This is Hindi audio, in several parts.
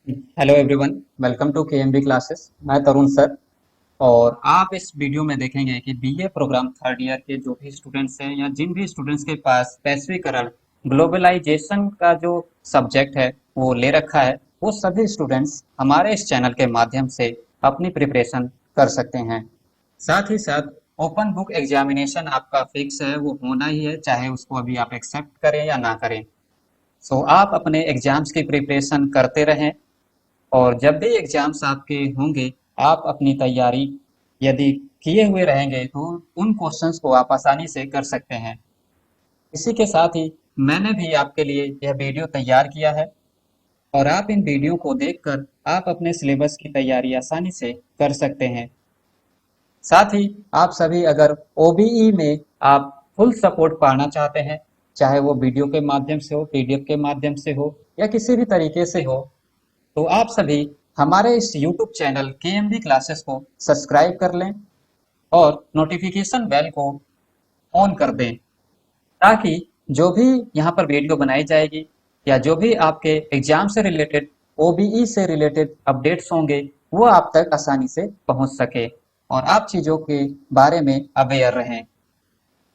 Hello everyone, welcome to KMB classes. मैं तरुण सर। और आप इस वीडियो में देखेंगे कि बीए प्रोग्राम थर्ड ईयर के जो भी स्टूडेंट्स हैं या जिन भी स्टूडेंट्स के पास वैश्वीकरण ग्लोबलाइजेशन का जो सब्जेक्ट है वो ले रखा है, वो सभी स्टूडेंट्स हमारे इस चैनल के माध्यम से अपनी प्रिपरेशन कर सकते हैं। साथ ही साथ ओपन बुक एग्जामिनेशन आपका फिक्स है, वो होना ही है, चाहे उसको अभी आप एक्सेप्ट करें या ना करें। सो आप अपने एग्जाम्स की प्रिपरेशन करते रहें, और जब भी एग्जाम्स आपके होंगे, आप अपनी तैयारी यदि किए हुए रहेंगे तो उन क्वेश्चंस को आप आसानी से कर सकते हैं। इसी के साथ ही मैंने भी आपके लिए यह वीडियो तैयार किया है, और आप इन वीडियो को देखकर आप अपने सिलेबस की तैयारी आसानी से कर सकते हैं। साथ ही आप सभी अगर ओबीई में आप फुल सपोर्ट पाना चाहते हैं, चाहे वो वीडियो के माध्यम से हो, पीडीएफ के माध्यम से हो, या किसी भी तरीके से हो, तो आप सभी हमारे इस YouTube चैनल केएमबी क्लासेस को सब्सक्राइब कर लें और नोटिफिकेशन बेल को ऑन कर दें, ताकि जो भी यहाँ पर वीडियो बनाई जाएगी या जो भी आपके एग्जाम से रिलेटेड, ओबीई से रिलेटेड अपडेट्स होंगे, वो आप तक आसानी से पहुँच सके और आप चीज़ों के बारे में अवेयर रहें।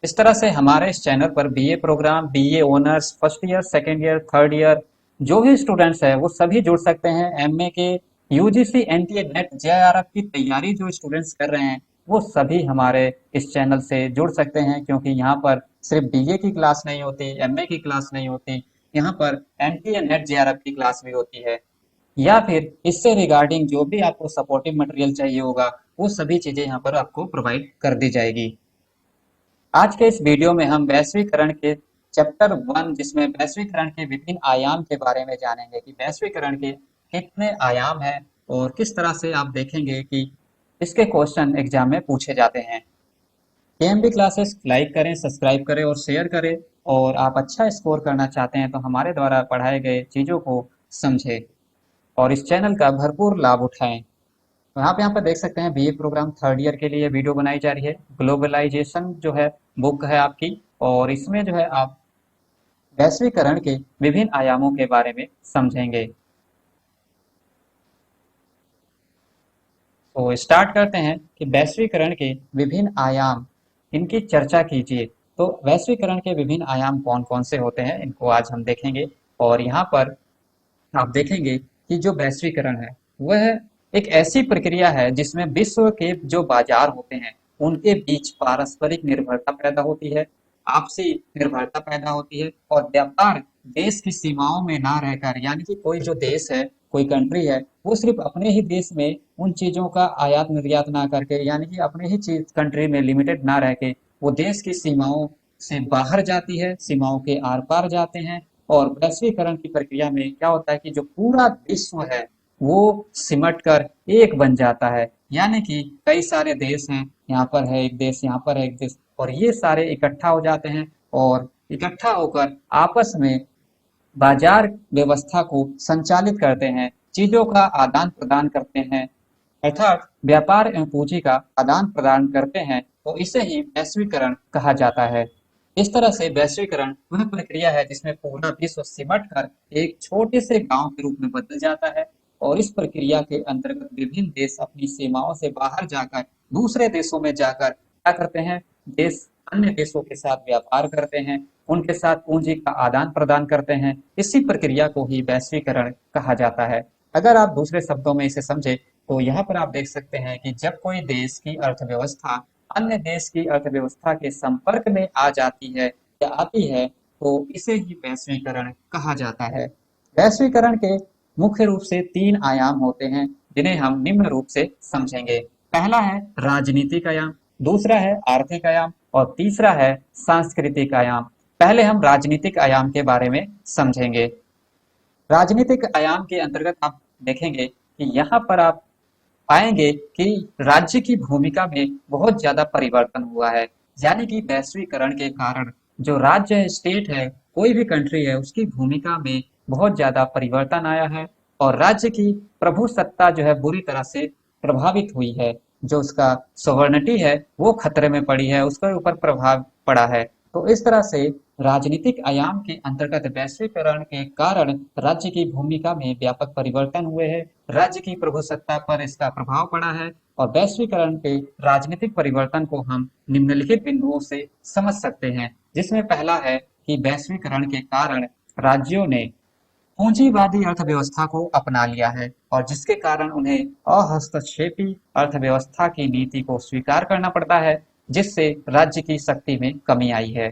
इस तरह से हमारे इस चैनल पर BA program, BA honours, first year, second year, third year जो भी स्टूडेंट्स हैं वो सभी जुड़ सकते हैं। एमए के, यूजीसी, एनटीए, नेट, जेआरएफ की तैयारी जो स्टूडेंट्स कर रहे हैं वो सभी हमारे इस चैनल से जुड़ सकते हैं, क्योंकि यहाँ पर सिर्फ बीए की क्लास नहीं होती, एमए की क्लास नहीं होती, यहाँ पर एनटीए, नेट, जेआरएफ की क्लास भी होती है। या फिर इससे रिगार्डिंग जो भी आपको सपोर्टिव मटेरियल चाहिए होगा, वो सभी चीजें यहाँ पर आपको प्रोवाइड कर दी जाएगी। आज के इस वीडियो में हम वैश्वीकरण के चैप्टर 1, जिसमें वैश्वीकरण के विभिन्न आयाम के बारे में जानेंगे कि वैश्वीकरण के कितने आयाम हैं और किस तरह से आप देखेंगे कि इसके क्वेश्चन एग्जाम में पूछे जाते हैं। केएमबी क्लासेस लाइक करें, सब्सक्राइब करें और शेयर करें। और आप अच्छा स्कोर करना चाहते हैं तो हमारे द्वारा पढ़ाए गए चीजों को समझें और इस चैनल का भरपूर लाभ उठाएं। तो आप यहाँ पर देख सकते हैं बीए प्रोग्राम थर्ड ईयर के लिए वीडियो बनाई जा रही है। ग्लोबलाइजेशन जो है बुक है आपकी, और इसमें जो है आप वैश्वीकरण के विभिन्न आयामों के बारे में समझेंगे। तो स्टार्ट करते हैं कि वैश्वीकरण के विभिन्न आयाम, इनकी चर्चा कीजिए। तो वैश्वीकरण के विभिन्न आयाम कौन कौन से होते हैं, इनको आज हम देखेंगे। और यहाँ पर आप देखेंगे कि जो वैश्वीकरण है वह एक ऐसी प्रक्रिया है जिसमें विश्व के जो बाजार होते हैं उनके बीच पारस्परिक निर्भरता पैदा होती है, आपसी निर्भरता पैदा होती है, और व्यापार देश की सीमाओं में ना रहकर, यानी कि कोई जो देश है, कोई कंट्री है, वो सिर्फ अपने ही देश में उन चीजों का आयात निर्यात ना करके, यानी कि अपने ही चीज कंट्री में लिमिटेड ना रह के, वो देश की सीमाओं से बाहर जाती है, सीमाओं के आर पार जाते हैं। और वैश्वीकरण की प्रक्रिया में क्या होता है कि जो पूरा विश्व है वो सिमट कर एक बन जाता है, यानी कि कई सारे देश हैं, यहाँ पर है एक देश, यहाँ पर है एक देश, और ये सारे इकट्ठा हो जाते हैं और इकट्ठा होकर आपस में बाजार व्यवस्था को संचालित करते हैं, चीजों का आदान प्रदान करते हैं, अर्थात व्यापार एवं पूंजी का आदान प्रदान करते हैं। तो इसे ही वैश्वीकरण कहा जाता है। इस तरह से वैश्वीकरण वह प्रक्रिया है जिसमें पूरा विश्व सिमट कर एक छोटे से गांव के रूप में बदल जाता है, और इस प्रक्रिया के अंतर्गत विभिन्न देश अपनी सीमाओं से बाहर जाकर दूसरे देशों में जाकर क्या करते हैं, देश अन्य देशों के साथ व्यापार करते हैं, उनके साथ पूंजी का आदान प्रदान करते हैं। इसी प्रक्रिया को ही वैश्वीकरण कहा जाता है। अगर आप दूसरे शब्दों में इसे समझे तो यहाँ पर आप देख सकते हैं कि जब कोई देश की अर्थव्यवस्था अन्य देश की अर्थव्यवस्था के संपर्क में आ जाती है या आती है, तो इसे ही वैश्वीकरण कहा जाता है। वैश्वीकरण के मुख्य रूप से 3 आयाम होते हैं, जिन्हें हम निम्न रूप से समझेंगे। पहला है राजनीतिक आयाम, दूसरा है आर्थिक आयाम, और तीसरा है सांस्कृतिक आयाम। पहले हम राजनीतिक आयाम के बारे में समझेंगे। राजनीतिक आयाम के अंतर्गत आप देखेंगे कि यहाँ पर आप पाएंगे कि राज्य की भूमिका में बहुत ज्यादा परिवर्तन हुआ है, यानी कि वैश्वीकरण के कारण जो राज्य है, स्टेट है, कोई भी कंट्री है, उसकी भूमिका में बहुत ज्यादा परिवर्तन आया है, और राज्य की प्रभु सत्ता जो है बुरी तरह से प्रभावित हुई है। जो उसका सॉवर्निटी है वो खतरे में पड़ी है, उसके ऊपर प्रभाव पड़ा है। तो इस तरह से राजनीतिक आयाम के अंतर्गत वैश्वीकरण के कारण राज्य की भूमिका में व्यापक परिवर्तन हुए हैं। राज्य की प्रभुसत्ता पर इसका प्रभाव पड़ा है और वैश्वीकरण के राजनीतिक परिवर्तन को हम निम्नलिखित बिंदुओं से समझ सकते हैं, जिसमें पहला है कि वैश्वीकरण के कारण राज्यों ने पूंजीवादी अर्थव्यवस्था को अपना लिया है और जिसके कारण उन्हें अहस्तक्षेपी अर्थव्यवस्था की नीति को स्वीकार करना पड़ता है, जिससे राज्य की शक्ति में कमी आई है।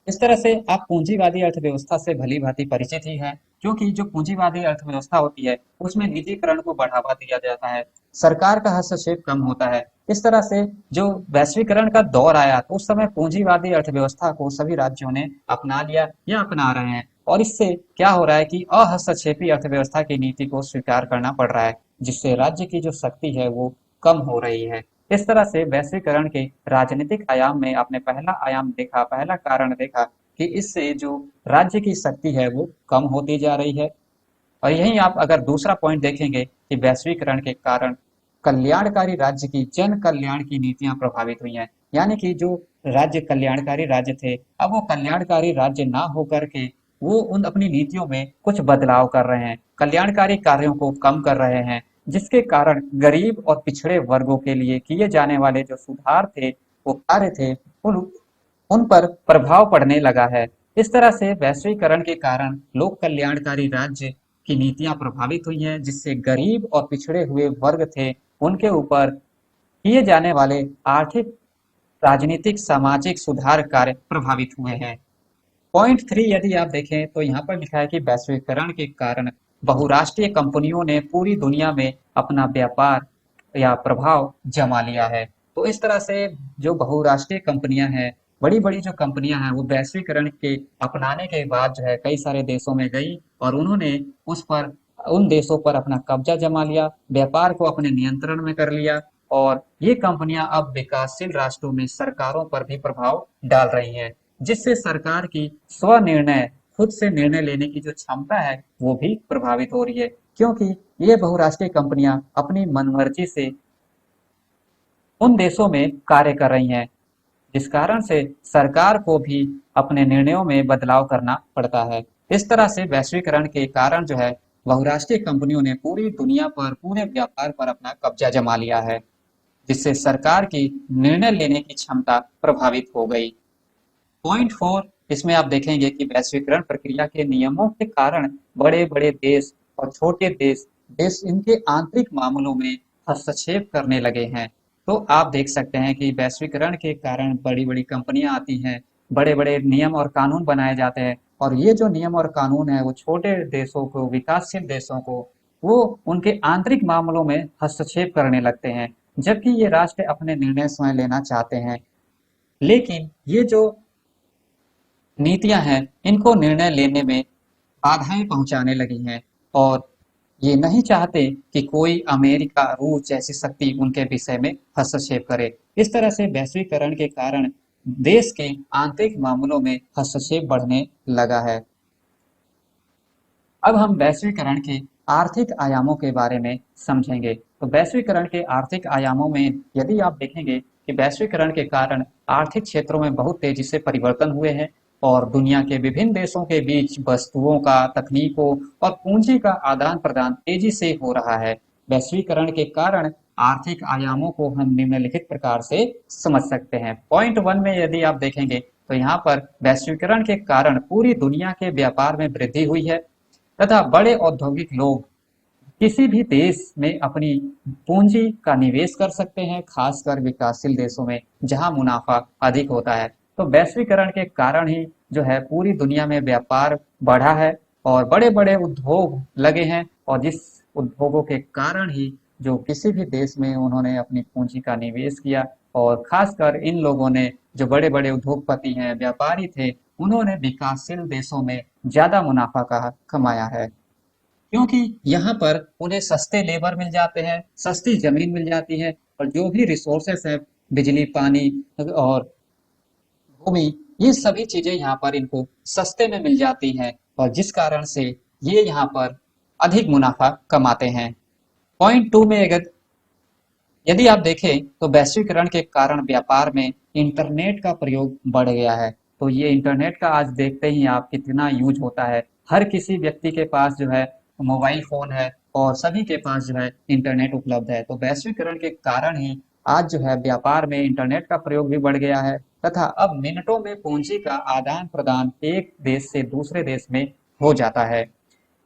इस तरह से आप पूंजीवादी अर्थव्यवस्था से भली भांति परिचित ही हैं, क्योंकि जो पूंजीवादी अर्थव्यवस्था होती है उसमें निजीकरण को बढ़ावा दिया जाता है, सरकार का हस्तक्षेप कम होता है। इस तरह से जो वैश्वीकरण का दौर आया तो उस समय पूंजीवादी अर्थव्यवस्था को सभी राज्यों ने अपना लिया या अपना रहे हैं, और इससे क्या हो रहा है कि अहस्तक्षेपी अर्थव्यवस्था की नीति को स्वीकार करना पड़ रहा है, जिससे राज्य की जो शक्ति है वो कम हो रही है। इस तरह से वैश्वीकरण के राजनीतिक आयाम में आपने पहला आयाम देखा, पहला कारण देखा कि इससे जो राज्य की शक्ति है वो कम होती जा रही है। और यहीं आप अगर दूसरा पॉइंट देखेंगे कि वैश्वीकरण के कारण कल्याणकारी राज्य की जन कल्याण की नीतियां प्रभावित हुई हैं, यानी कि जो राज्य कल्याणकारी राज्य थे अब वो कल्याणकारी राज्य ना होकर के वो उन अपनी नीतियों में कुछ बदलाव कर रहे हैं, कल्याणकारी कार्यों को कम कर रहे हैं, जिसके कारण गरीब और पिछड़े वर्गों के लिए किए जाने वाले जो सुधार थे, वो कार्य थे, उन उन पर प्रभाव पड़ने लगा है। इस तरह से वैश्वीकरण के कारण लोक कल्याणकारी राज्य की नीतियां प्रभावित हुई हैं, जिससे गरीब और पिछड़े हुए वर्ग थे उनके ऊपर किए जाने वाले आर्थिक, राजनीतिक, सामाजिक सुधार कार्य प्रभावित हुए हैं। पॉइंट 3 यदि आप देखें तो यहाँ पर लिखा है कि वैश्वीकरण के कारण बहुराष्ट्रीय कंपनियों ने पूरी दुनिया में अपना व्यापार या प्रभाव जमा लिया है। तो इस तरह से जो बहुराष्ट्रीय कंपनियां हैं, बड़ी बड़ी जो कंपनियां हैं, वो वैश्वीकरण के अपनाने के बाद जो है कई सारे देशों में गई और उन्होंने उस पर उन देशों पर अपना कब्जा जमा लिया, व्यापार को अपने नियंत्रण में कर लिया, और ये कंपनियां अब विकासशील राष्ट्रों में सरकारों पर भी प्रभाव डाल रही हैं, जिससे सरकार की स्वनिर्णय, खुद से निर्णय लेने की जो क्षमता है वो भी प्रभावित हो रही है, क्योंकि ये बहुराष्ट्रीय कंपनियां अपनी मनमर्जी से उन देशों में कार्य कर रही हैं, जिस कारण से सरकार को भी अपने निर्णयों में बदलाव करना पड़ता है। इस तरह से वैश्वीकरण के कारण जो है बहुराष्ट्रीय कंपनियों ने पूरी दुनिया पर, पूरे व्यापार पर अपना कब्जा जमा लिया है, जिससे सरकार की निर्णय लेने की क्षमता प्रभावित हो गई। पॉइंट 4, इसमें आप देखेंगे कि वैश्वीकरण प्रक्रिया के नियमों के कारण बड़े बड़े देश और छोटे देश देश इनके आंतरिक मामलों में हस्तक्षेप करने लगे हैं। तो आप देख सकते हैं कि वैश्वीकरण के कारण बड़ी बड़ी कंपनियां आती हैं, बड़े बड़े नियम और कानून बनाए जाते हैं, और ये जो नियम और कानून है वो छोटे देशों को, विकासशील देशों को, वो उनके आंतरिक मामलों में हस्तक्षेप करने लगते हैं, जबकि ये राष्ट्र अपने निर्णय स्वयं लेना चाहते हैं। लेकिन ये जो नीतियां हैं इनको निर्णय लेने में बाधाएं पहुंचाने लगी हैं, और ये नहीं चाहते कि कोई अमेरिका, रूस जैसी शक्ति उनके विषय में हस्तक्षेप करे। इस तरह से वैश्वीकरण के कारण देश के आंतरिक मामलों में हस्तक्षेप बढ़ने लगा है। अब हम वैश्वीकरण के आर्थिक आयामों के बारे में समझेंगे। तो वैश्वीकरण के आर्थिक आयामों में यदि आप देखेंगे कि वैश्वीकरण के कारण आर्थिक क्षेत्रों में बहुत तेजी से परिवर्तन हुए हैं और दुनिया के विभिन्न देशों के बीच वस्तुओं का, तकनीकों और पूंजी का आदान प्रदान तेजी से हो रहा है। वैश्वीकरण के कारण आर्थिक आयामों को हम निम्नलिखित प्रकार से समझ सकते हैं। पॉइंट 1 में यदि आप देखेंगे तो यहाँ पर वैश्वीकरण के कारण पूरी दुनिया के व्यापार में वृद्धि हुई है तथा बड़े औद्योगिक लोग किसी भी देश में अपनी पूंजी का निवेश कर सकते हैं, खासकर विकासशील देशों में जहां मुनाफा अधिक होता है। तो वैश्वीकरण के कारण ही जो है पूरी दुनिया में व्यापार बढ़ा है और बड़े बड़े उद्योग लगे हैं, और जिस उद्योगों के कारण ही जो किसी भी देश में उन्होंने अपनी पूंजी का निवेश किया, और खासकर इन लोगों ने, जो बड़े बड़े उद्योगपति हैं, व्यापारी थे, उन्होंने विकासशील देशों में ज्यादा मुनाफा का कमाया है, क्योंकि यहाँ पर उन्हें सस्ते लेबर मिल जाते हैं, सस्ती जमीन मिल जाती है, और जो भी रिसोर्सेस है, बिजली, पानी और भूमि, ये सभी चीजें यहाँ पर इनको सस्ते में मिल जाती हैं, और जिस कारण से ये यहाँ पर अधिक मुनाफा कमाते हैं। पॉइंट 2 में अगर यदि आप देखें तो वैश्वीकरण के कारण व्यापार में इंटरनेट का प्रयोग बढ़ गया है। तो ये इंटरनेट का आज देखते ही आप कितना यूज होता है। हर किसी व्यक्ति के पास जो है मोबाइल फोन है और सभी के पास जो है इंटरनेट उपलब्ध है। तो वैश्वीकरण के कारण ही आज जो है व्यापार में इंटरनेट का प्रयोग भी बढ़ गया है तथा अब मिनटों में पूंजी का आदान प्रदान एक देश से दूसरे देश में हो जाता है।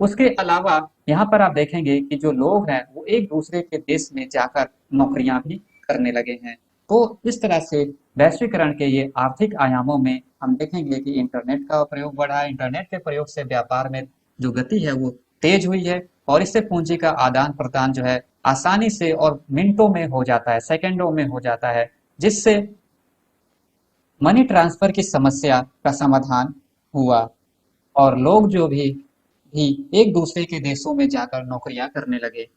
उसके अलावा यहाँ पर आप देखेंगे कि जो लोग हैं वो एक दूसरे के देश में जाकर नौकरियां भी करने लगे हैं। तो इस तरह से वैश्वीकरण के ये आर्थिक आयामों में हम देखेंगे कि इंटरनेट का प्रयोग बढ़ा है। इंटरनेट के प्रयोग से व्यापार में जो गति है वो तेज हुई है और इससे पूंजी का आदान प्रदान जो है आसानी से और मिनटों में हो जाता है, सेकंडों में हो जाता है, जिससे मनी ट्रांसफर की समस्या का समाधान हुआ और लोग जो भी एक दूसरे के देशों में जाकर नौकरियां करने लगे।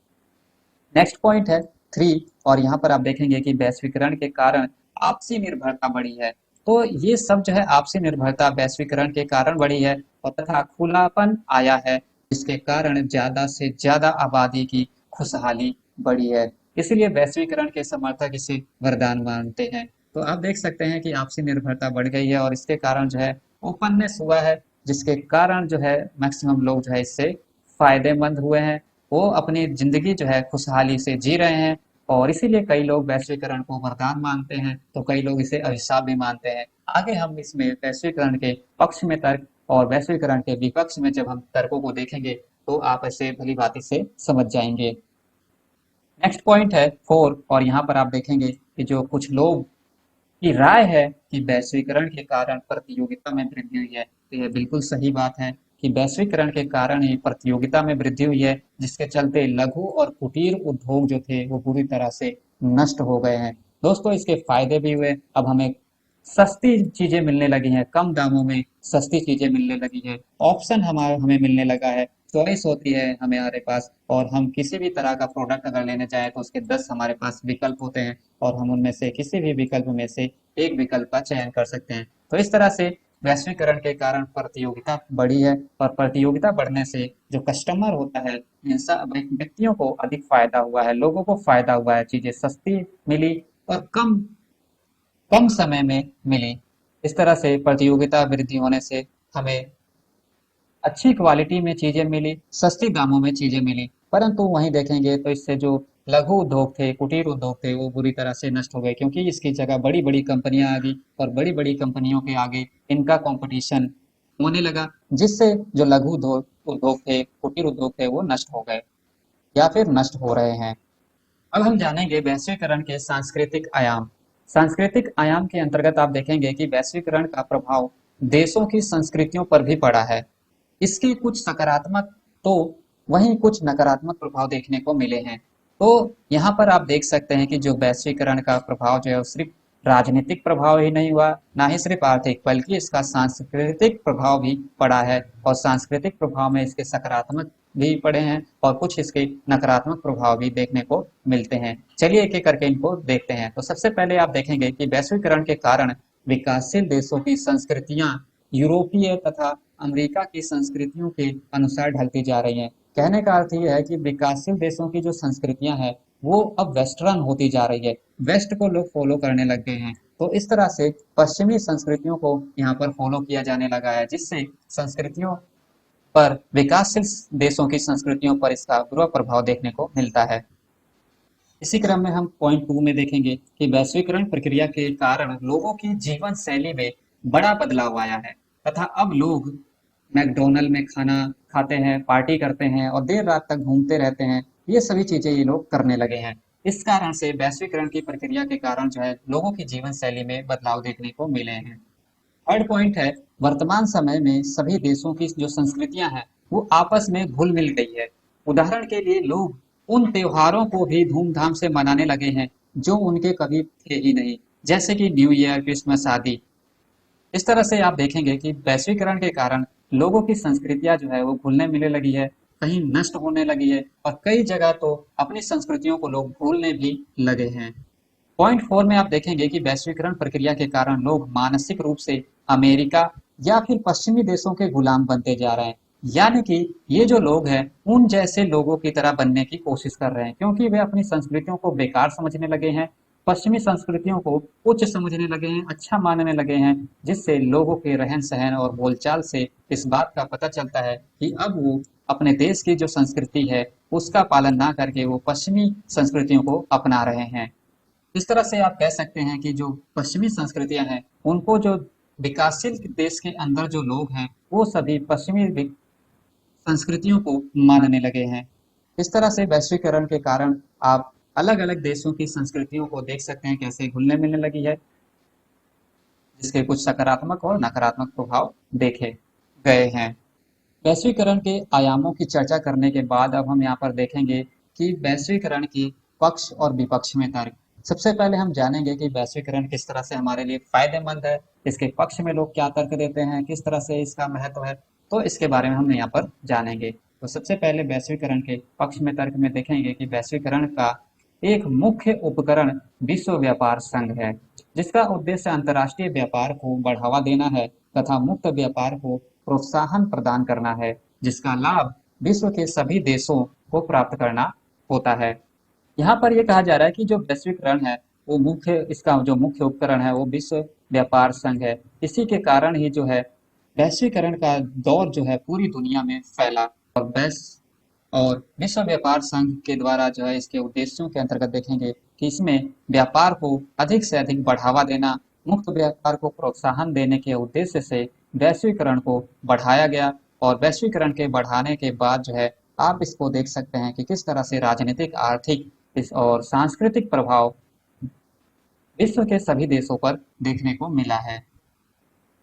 नेक्स्ट पॉइंट है 3 और यहाँ पर आप देखेंगे कि वैश्वीकरण के कारण आपसी निर्भरता बढ़ी है। तो ये सब जो है आपसी निर्भरता वैश्वीकरण के कारण बढ़ी है और तथा खुलापन आया है, जिसके कारण ज्यादा से ज्यादा आबादी की खुशहाली बढ़ी है। इसीलिए वैश्वीकरण के समर्थक इसे वरदान मानते हैं। तो आप देख सकते हैं कि आपसी निर्भरता बढ़ गई है और इसके कारण जो है ओपननेस हुआ है, जिसके कारण जो है मैक्सिमम लोग जो है इससे फायदेमंद हुए हैं। वो अपनी जिंदगी जो है खुशहाली से जी रहे हैं और इसीलिए कई लोग वैश्वीकरण को वरदान मानते हैं तो कई लोग इसे अभिशाप भी मानते हैं। आगे हम इसमें वैश्वीकरण के पक्ष में तर्क और वैश्वीकरण के विपक्ष में जब हम तर्कों को देखेंगे तो आप ऐसे भली भांति से समझ जाएंगे। नेक्स्ट पॉइंट है 4 और यहाँ पर आप देखेंगे कि जो कुछ लोग की राय है कि वैश्वीकरण के कारण प्रतियोगिता में वृद्धि हुई है। तो यह बिल्कुल सही बात है कि वैश्वीकरण के कारण ही प्रतियोगिता में वृद्धि हुई है, जिसके चलते लघु और कुटीर उद्योग जो थे वो पूरी तरह से नष्ट हो गए हैं। दोस्तों इसके फायदे भी हुए, अब हमें सस्ती चीजें मिलने लगी हैं, कम दामों में सस्ती चीजें मिलने लगी है, ऑप्शन हमें मिलने लगा है, चॉइस होती है हमारे पास और हम किसी भी तरह का प्रोडक्ट अगर लेने चाहें तो उसके 10 हमारे पास विकल्प होते हैं और हम उनमें से किसी भी विकल्प में से एक विकल्प का चयन कर सकते हैं। तो इस तरह से वैश्वीकरण के कारण प्रतियोगिता बढ़ी है और प्रतियोगिता बढ़ने से जो कस्टमर होता है इन सब व्यक्तियों को अधिक फायदा हुआ है, लोगों को फायदा हुआ है, चीजें सस्ती मिली और कम कम समय में मिली। इस तरह से प्रतियोगिता वृद्धि होने से हमें अच्छी क्वालिटी में चीजें मिली, सस्ती दामों में चीजें मिली। परंतु वहीं देखेंगे तो इससे जो लघु उद्योग थे, कुटीर उद्योग थे वो बुरी तरह से नष्ट हो गए, क्योंकि इसकी जगह बड़ी बड़ी कंपनियां आ गई और बड़ी बड़ी कंपनियों के आगे इनका कंपटीशन होने लगा, जिससे जो लघु उद्योग उद्योग थे, कुटीर उद्योग थे वो नष्ट हो गए या फिर नष्ट हो रहे हैं। अब हम जानेंगे वैश्वीकरण के सांस्कृतिक आयाम। सांस्कृतिक आयाम के अंतर्गत आप देखेंगे कि वैश्वीकरण का प्रभाव देशों की संस्कृतियों पर भी पड़ा है। इसके कुछ सकारात्मक तो वहीं कुछ नकारात्मक प्रभाव देखने को मिले हैं। तो यहाँ पर आप देख सकते हैं कि जो वैश्वीकरण का प्रभाव जो है वो सिर्फ राजनीतिक प्रभाव ही नहीं हुआ, ना ही सिर्फ आर्थिक, बल्कि इसका सांस्कृतिक प्रभाव भी पड़ा है और सांस्कृतिक प्रभाव में इसके सकारात्मक भी पड़े हैं और कुछ इसके नकारात्मक प्रभाव भी देखने को मिलते हैं। चलिए एक एक करके इनको देखते हैं। तो सबसे पहले आप देखेंगे कि वैश्वीकरण के कारण विकासशील देशों की संस्कृतियां यूरोपीय तथा अमेरिका की संस्कृतियों के अनुसार ढलती जा रही हैं। कहने का अर्थ ये है कि विकासशील देशों की जो संस्कृतियां हैं वो अब वेस्टर्न होती जा रही है, वेस्ट को लोग फॉलो करने लग गए हैं। तो इस तरह से पश्चिमी संस्कृतियों को यहाँ पर फॉलो किया जाने लगा है, जिससे संस्कृतियों पर विकासशील देशों की संस्कृतियों पर इसका बुरा प्रभाव देखने को मिलता है। इसी क्रम में हम पॉइंट 2 में देखेंगे कि वैश्वीकरण प्रक्रिया के कारण लोगों की जीवन शैली में बड़ा बदलाव आया है तथा अब लोग मैकडोनल्ड में खाना खाते हैं, पार्टी करते हैं और देर रात तक घूमते रहते हैं। ये सभी चीजें ये लोग करने लगे हैं। इस कारण से वैश्वीकरण की प्रक्रिया के कारण जो है लोगों की जीवन शैली में बदलाव देखने को मिले हैं। थर्ड पॉइंट है वर्तमान समय में सभी देशों की जो संस्कृतियां हैं वो आपस में घुल मिल गई है। उदाहरण के लिए लोग उन त्योहारों को भी धूमधाम से मनाने लगे हैं जो उनके कभी थे ही नहीं, जैसे कि न्यू ईयर, क्रिसमस आदि। इस तरह से आप देखेंगे कि वैश्वीकरण के कारण लोगों की संस्कृतियां जो है वो घुलने मिलने लगी है, कहीं नष्ट होने लगी है और कई जगह तो अपनी संस्कृतियों को लोग भूलने भी लगे हैं। पॉइंट 4 में आप देखेंगे कि वैश्वीकरण प्रक्रिया के कारण लोग मानसिक रूप से अमेरिका या फिर पश्चिमी देशों के गुलाम बनते जा रहे हैं। यानी कि ये जो लोग हैं उन जैसे लोगों की तरह बनने की कोशिश कर रहे हैं, क्योंकि वे अपनी संस्कृतियों को बेकार समझने लगे हैं। पश्चिमी संस्कृतियों को उच्च समझने लगे हैं, अच्छा मानने लगे हैं, जिससे लोगों के रहन सहन और बोलचाल से इस बात का पता चलता है कि अब वो अपने देश की जो संस्कृति है उसका पालन ना करके वो पश्चिमी संस्कृतियों को अपना रहे हैं। इस तरह से आप कह सकते हैं कि जो पश्चिमी संस्कृतियां हैं उनको जो विकासशील देश के अंदर जो लोग हैं वो सभी पश्चिमी संस्कृतियों को मानने लगे हैं। इस तरह से वैश्वीकरण के कारण आप अलग अलग देशों की संस्कृतियों को देख सकते हैं कैसे घुलने मिलने लगी है, जिसके कुछ सकारात्मक और नकारात्मक प्रभाव देखे गए हैं। वैश्वीकरण के आयामों की चर्चा करने के बाद अब हम यहाँ पर देखेंगे कि वैश्वीकरण के पक्ष और विपक्ष में तर्क। सबसे पहले हम जानेंगे कि वैश्वीकरण किस तरह से हमारे लिए फायदेमंद है, इसके पक्ष में लोग क्या तर्क देते हैं, किस तरह से इसका महत्व है, तो इसके बारे में हम यहाँ पर जानेंगे। तो सबसे पहले वैश्वीकरण के पक्ष में तर्क में देखेंगे कि वैश्वीकरण का एक मुख्य उपकरण विश्व व्यापार संघ है, जिसका उद्देश्य अंतर्राष्ट्रीय व्यापार को बढ़ावा देना है तथा मुक्त व्यापार को प्रोत्साहन प्रदान करना है, जिसका लाभ विश्व के सभी देशों को प्राप्त करना होता है। यहाँ पर यह कहा जा रहा है कि जो वैश्वीकरण है वो मुख्य इसका जो मुख्य उपकरण है वो विश्व व्यापार संघ है। इसी के कारण ही जो है वैश्वीकरण का दौर जो है पूरी दुनिया में फैला। और विश्व व्यापार संघ के द्वारा जो है इसके उद्देश्यों के अंतर्गत देखेंगे कि इसमें व्यापार को अधिक से अधिक बढ़ावा देना, मुक्त व्यापार को प्रोत्साहन देने के उद्देश्य से वैश्वीकरण को बढ़ाया गया। और वैश्वीकरण के बढ़ाने के बाद जो है आप इसको देख सकते हैं कि किस तरह से राजनीतिक, आर्थिक इस और सांस्कृतिक प्रभाव विश्व के सभी देशों पर देखने को मिला है।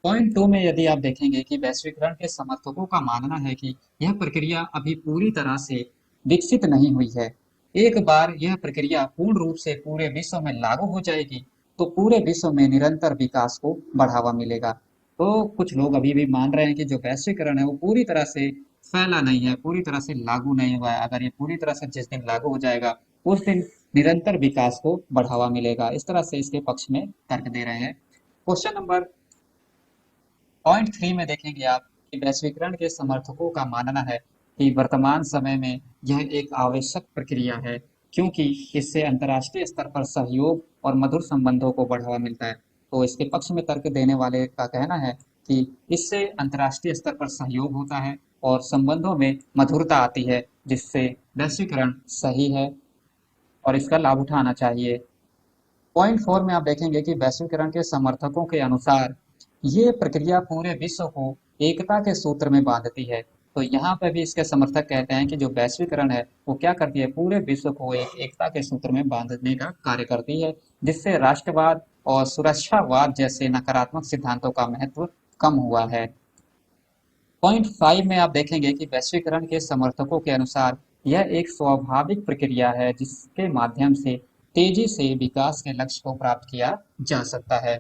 पॉइंट 2 में यदि आप देखेंगे कि वैश्वीकरण के समर्थकों का मानना है कि यह प्रक्रिया अभी पूरी तरह से विकसित नहीं हुई है। एक बार यह प्रक्रिया पूर्ण रूप से पूरे विश्व में लागू हो जाएगी तो पूरे विश्व में निरंतर विकास को बढ़ावा मिलेगा। तो कुछ लोग अभी भी मान रहे हैं कि जो वैश्वीकरण है वो पूरी तरह से फैला नहीं है, पूरी तरह से लागू नहीं हुआ है। अगर ये पूरी तरह से जिस दिन लागू हो जाएगा उस दिन निरंतर विकास को बढ़ावा मिलेगा। इस तरह से इसके पक्ष में तर्क दे रहे हैं। क्वेश्चन नंबर पॉइंट 3 में देखेंगे आप कि वैश्वीकरण के समर्थकों का मानना है कि वर्तमान समय में यह एक आवश्यक प्रक्रिया है, क्योंकि इससे अंतर्राष्ट्रीय स्तर पर सहयोग और मधुर संबंधों को बढ़ावा मिलता है। तो इसके पक्ष में तर्क देने वाले का कहना है कि इससे अंतर्राष्ट्रीय स्तर पर सहयोग होता है और संबंधों में मधुरता आती है, जिससे वैश्वीकरण सही है और इसका लाभ उठाना चाहिए। पॉइंट 4 में आप देखेंगे कि वैश्वीकरण के समर्थकों के अनुसार ये प्रक्रिया पूरे विश्व को एकता के सूत्र में बांधती है। तो यहाँ पे भी इसके समर्थक कहते हैं कि जो वैश्वीकरण है वो क्या करती है, पूरे विश्व को एक एकता के सूत्र में बांधने का कार्य करती है, जिससे राष्ट्रवाद और सुरक्षावाद जैसे नकारात्मक सिद्धांतों का महत्व कम हुआ है। पॉइंट 5 में आप देखेंगे कि वैश्वीकरण के समर्थकों के अनुसार यह एक स्वाभाविक प्रक्रिया है जिसके माध्यम से तेजी से विकास के लक्ष्य को प्राप्त किया जा सकता है।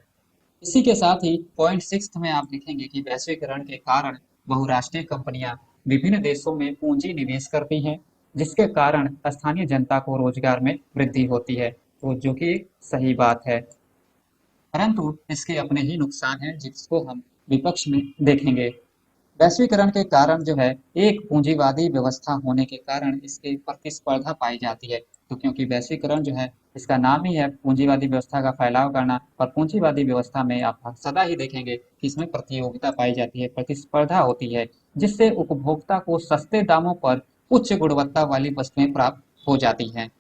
इसी के साथ ही पॉइंट 6 में आप देखेंगे कि वैश्वीकरण के कारण बहुराष्ट्रीय कंपनियां विभिन्न देशों में पूंजी निवेश करती हैं, जिसके कारण स्थानीय जनता को रोजगार में वृद्धि होती है, तो जो कि एक सही बात है। परंतु इसके अपने ही नुकसान हैं जिसको हम विपक्ष में देखेंगे। वैश्वीकरण के कारण जो है एक पूंजीवादी व्यवस्था होने के कारण इसके प्रतिस्पर्धा पाई जाती है। तो क्योंकि वैश्वीकरण जो है इसका नाम ही है पूंजीवादी व्यवस्था का फैलाव करना, और पूंजीवादी व्यवस्था में आप सदा ही देखेंगे कि इसमें प्रतियोगिता पाई जाती है, प्रतिस्पर्धा होती है, जिससे उपभोक्ता को सस्ते दामों पर उच्च गुणवत्ता वाली वस्तुएं प्राप्त हो जाती हैं।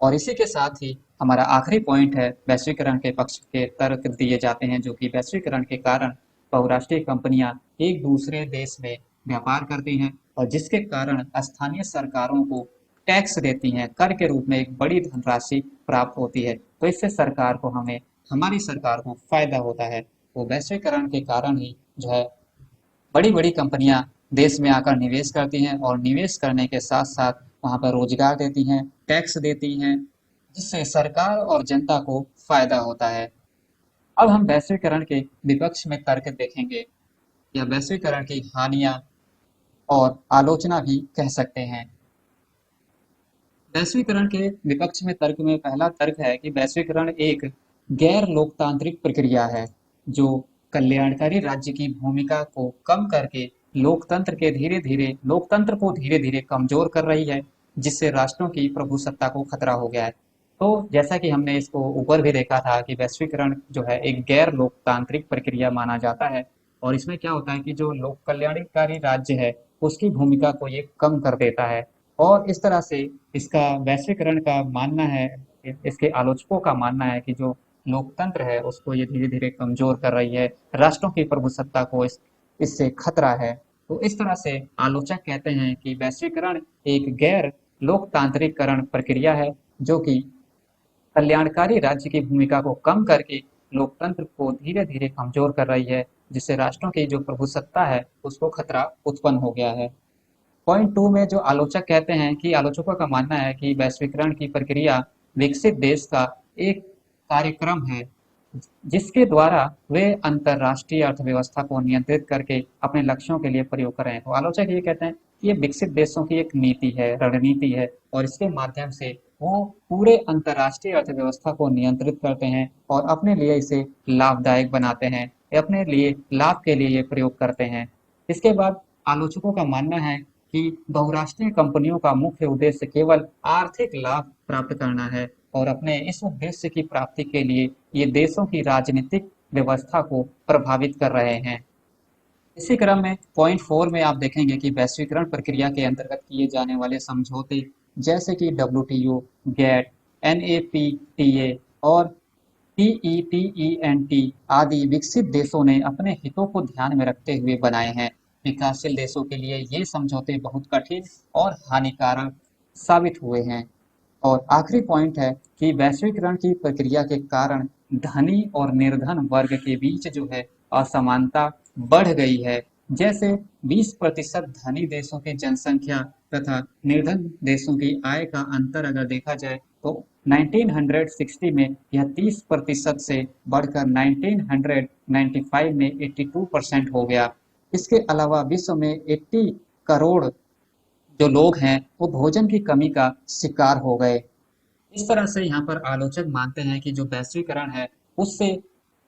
और इसी के साथ ही हमारा आखिरी पॉइंट है, वैश्वीकरण के पक्ष के तर्क दिए जाते हैं, जो कि वैश्वीकरण के कारण बहुराष्ट्रीय कंपनियां एक दूसरे देश में व्यापार करती हैं और जिसके कारण स्थानीय सरकारों को टैक्स देती हैं, कर के रूप में एक बड़ी धनराशि प्राप्त होती है। तो इससे सरकार को हमारी सरकार को फायदा होता है। तो वैश्वीकरण के कारण ही जो है बड़ी बड़ी कंपनियां देश में आकर निवेश करती हैं और निवेश करने के साथ साथ वहां पर रोजगार देती हैं, टैक्स देती हैं, जिससे सरकार और जनता को फायदा होता है। अब हम वैश्वीकरण के विपक्ष में तर्क देखेंगे, या वैश्वीकरण की हानियां और आलोचना भी कह सकते हैं। वैश्वीकरण के विपक्ष में तर्क में पहला तर्क है कि वैश्वीकरण एक गैर लोकतांत्रिक प्रक्रिया है, जो कल्याणकारी राज्य की भूमिका को कम करके लोकतंत्र को धीरे धीरे कमजोर कर रही है, जिससे राष्ट्रों की प्रभुसत्ता को खतरा हो गया है। तो जैसा कि हमने इसको ऊपर भी देखा था कि वैश्वीकरण जो है एक गैर लोकतांत्रिक प्रक्रिया माना जाता है, और इसमें क्या होता है कि जो लोक कल्याणकारी राज्य है उसकी भूमिका को ये कम कर देता है। और इस तरह से इसका वैश्वीकरण का मानना है, इसके आलोचकों का मानना है कि जो लोकतंत्र है उसको ये धीरे धीरे कमजोर कर रही है, राष्ट्रों की प्रभुसत्ता को इससे खतरा है। तो इस तरह से आलोचक कहते हैं कि वैश्वीकरण एक गैर लोकतांत्रिकरण प्रक्रिया है जो कि कल्याणकारी राज्य की भूमिका को कम करके लोकतंत्र को धीरे धीरे कमजोर कर रही है, जिससे राष्ट्रों की जो प्रभुसत्ता है उसको खतरा उत्पन्न हो गया है। पॉइंट टू में जो आलोचक कहते हैं कि आलोचकों का मानना है कि वैश्वीकरण की प्रक्रिया विकसित देश का एक कार्यक्रम है जिसके द्वारा वे अंतरराष्ट्रीय अर्थव्यवस्था को नियंत्रित करके अपने लक्ष्यों के लिए प्रयोग कर रहे हैं। तो आलोचक ये कहते हैं कि ये विकसित देशों की एक नीति है, रणनीति है, और इसके माध्यम से वो पूरे अंतरराष्ट्रीय अर्थव्यवस्था को नियंत्रित करते हैं और अपने लिए इसे लाभदायक बनाते हैं, अपने लिए लाभ के लिए ये प्रयोग करते हैं। इसके बाद आलोचकों का मानना है कि बहुराष्ट्रीय कंपनियों का मुख्य उद्देश्य केवल आर्थिक लाभ प्राप्त करना है, और अपने इस उद्देश्य की प्राप्ति के लिए ये देशों की राजनीतिक व्यवस्था को प्रभावित कर रहे हैं। इसी क्रम में पॉइंट फोर में आप देखेंगे कि वैश्वीकरण प्रक्रिया के अंतर्गत किए जाने वाले समझौते जैसे कि WTO, गैट, NAPTA और PETENT आदि विकसित देशों ने अपने हितों को ध्यान में रखते हुए बनाए हैं। विकासशील देशों के लिए ये समझौते बहुत कठिन और हानिकारक साबित हुए हैं। और आखिरी पॉइंट है कि वैश्वीकरण की प्रक्रिया के कारण धनी और निर्धन वर्ग के बीच जो है असमानता बढ़ गई है। जैसे 20% धनी देशों की जनसंख्या तथा निर्धन देशों की आय का अंतर अगर देखा जाए तो 1960 में यह 30% से बढ़कर 1995 में 82% हो गया। इसके अलावा विश्व में 80 करोड़ जो लोग हैं वो भोजन की कमी का शिकार हो गए। इस तरह से यहाँ पर आलोचक मानते हैं कि जो वैश्वीकरण है उससे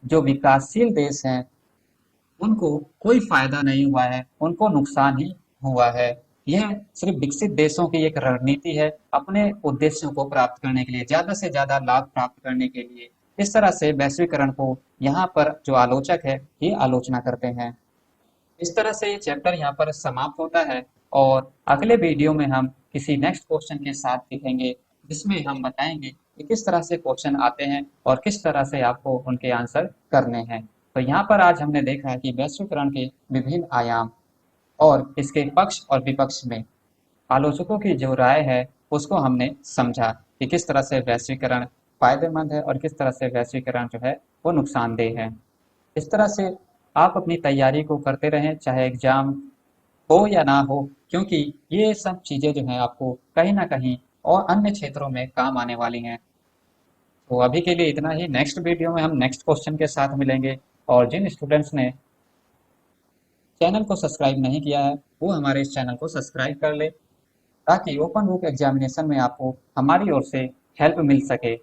जो विकासशील देश हैं उनको कोई फायदा नहीं हुआ है, उनको नुकसान ही हुआ है। यह सिर्फ विकसित देशों की एक रणनीति है अपने उद्देश्यों को प्राप्त करने के लिए, ज्यादा से ज्यादा लाभ प्राप्त करने के लिए। इस तरह से वैश्वीकरण को यहाँ पर जो आलोचक है ये आलोचना करते हैं। इस तरह से ये चैप्टर यहाँ पर समाप्त होता है, और अगले वीडियो में हम किसी नेक्स्ट क्वेश्चन के साथ दिखेंगे जिसमें हम बताएंगे कि किस तरह से क्वेश्चन आते हैं और किस तरह से आपको उनके आंसर करने हैं। तो यहाँ पर आज हमने देखा है कि वैश्वीकरण के विभिन्न आयाम और इसके पक्ष और विपक्ष में आलोचकों की जो राय है उसको हमने समझा कि किस तरह से वैश्वीकरण फायदेमंद है और किस तरह से वैश्वीकरण जो है वो नुकसानदेह है। इस तरह से आप अपनी तैयारी को करते रहें, चाहे एग्जाम हो या ना हो, क्योंकि ये सब चीजें जो हैं आपको कहीं ना कहीं और अन्य क्षेत्रों में काम आने वाली हैं। तो अभी के लिए इतना ही। नेक्स्ट वीडियो में हम नेक्स्ट क्वेश्चन के साथ मिलेंगे, और जिन स्टूडेंट्स ने चैनल को सब्सक्राइब नहीं किया है वो हमारे इस चैनल को सब्सक्राइब कर ले, ताकि ओपन बुक एग्जामिनेशन में आपको हमारी ओर से हेल्प मिल सके।